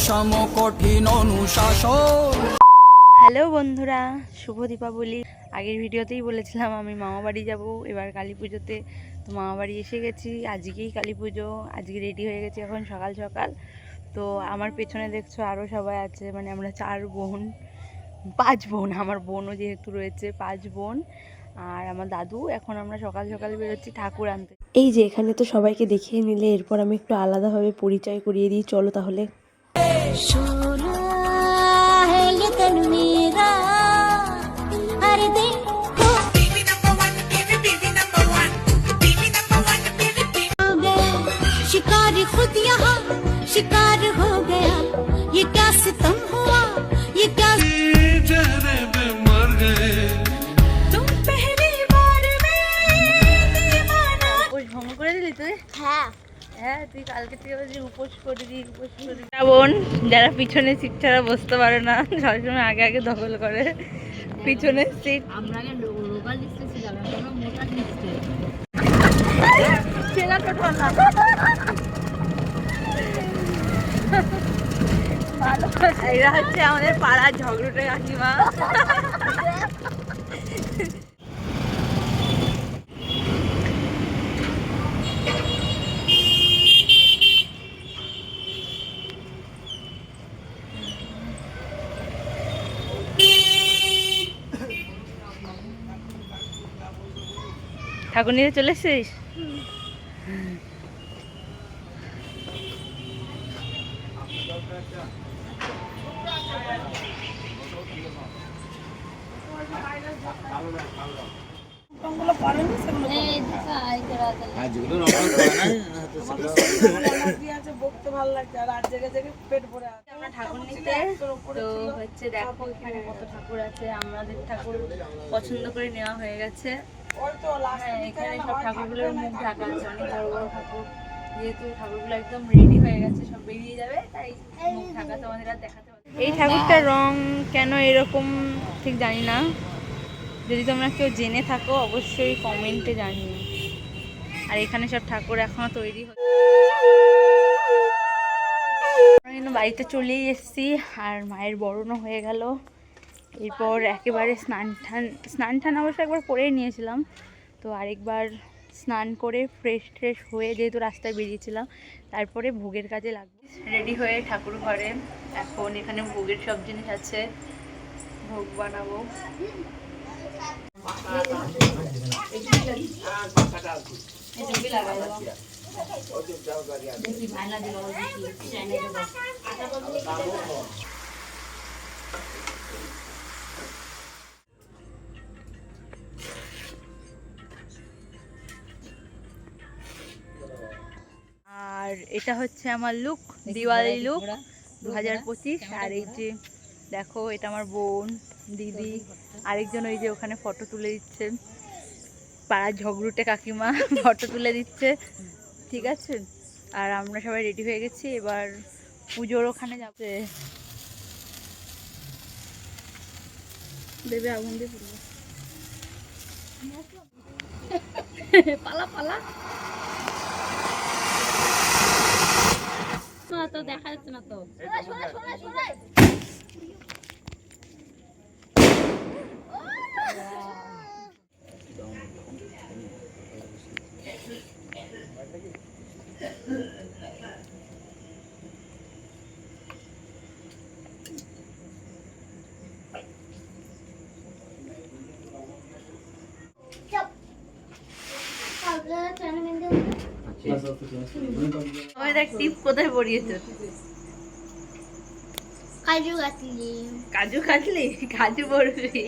সম কঠিন অনুশাসন। হ্যালো বন্ধুরা, শুভ দীপাবলি। আগের ভিডিওতেই বলেছিলাম আমি মামা বাড়ি যাবো এবার কালী পুজোতে, তো মামা বাড়ি এসে গেছি। আজকেই কালী পুজো, আজকে রেডি হয়ে গেছি এখন সকাল সকাল। তো আমার পেছনে দেখছো আরও সবাই আছে, মানে আমরা 5 বোন, আমার বোনও যেহেতু রয়েছে 5 বোন আর আমার দাদু। এখন আমরা সকাল সকাল বেরোচ্ছি ঠাকুর আনতে। এই যে এখানে তো সবাইকে দেখিয়ে নিলে, এরপর আমি একটু আলাদাভাবে পরিচয় করিয়ে দিই, চলো তাহলে। शिकारी खुद यहाँ शिकार हो गया, ये क्या सितम हुआ, ये क्या मर गए तुम पहली बार में दीवाना। ওই ভঙ্গ করে দিলি তুই? হ্যাঁ হ্যাঁ, তুই কালকে থেকে বলছি উপোস করবি। বোন যারা পিছনে সিট ছাড়া বসতে পারে না, সবসময় আগে আগে দখল করে পিছনের সিট। আমরা আগে লোকাল লিস্টে ছিলাম, এখন মোটা লিস্টে ছেলা টোটো না। এরা হচ্ছে আমাদের পাড়ার ঝগড়ুটে কাকিমা। ঠাকুর নিয়ে চলে এসেছিস? আমরা ঠাকুর নিতে তো হচ্ছে, দেখো এখানে কত ঠাকুর আছে। আমাদের ঠাকুর পছন্দ করে নেওয়া হয়ে গেছে। হ্যাঁ, এখানে সব ঠাকুরগুলোর মুখ ঢাকা আছে, অনেক বড় বড় ঠাকুর। যেহেতু ঠাকুরগুলো একদম রেডি হয়ে গেছে, সব বেরিয়ে যাবে, তাই মুখ ঢাকা তোমাদের আর দেখাতে পারবে। এই ঠাকুরটার রং কেন এরকম ঠিক জানি না, যদি তোমরা কেউ জেনে থাকো অবশ্যই কমেন্টে জানিও। আর এখানে সব ঠাকুর এখনো তৈরি হচ্ছে। কিন্তু বাড়িতে চলেই এসেছি আর মায়ের বরণও হয়ে গেল। এরপর একেবারে স্নান টান অবশ্য একবার করেই নিয়েছিলাম, তো আরেকবার স্নান করে ফ্রেশ হয়ে যেহেতু রাস্তায় বেরিয়েছিলাম, তারপরে ভোগের কাজে লাগবে। রেডি হয়ে ঠাকুর ঘরে, এখন এখানে ভোগের সব জিনিস আছে, ভোগ বানাবো। আর এটা হচ্ছে আমার লুক, দিওয়ালি লুক 2025। আর এই যে দেখো, এটা আমার বোন, দিদি, আরেকজন ওই যে ওখানে ফটো তুলে দিচ্ছে, পাড়ার ঝগড়ুটে কাকিমা ফটো তুলে দিচ্ছে, ঠিক আছে। আর আমরা সবাই রেডি হয়ে গেছি, এবার পুজোর ওখানে যাবে। দেবে আগুন দিয়ে পুরো পালা পালা তো দেখা যাচ্ছে না তো। টিপ কোথায় পড়িয়েছে? কাজু কাটলি কাজু কাটলি, কাজু পড়বি।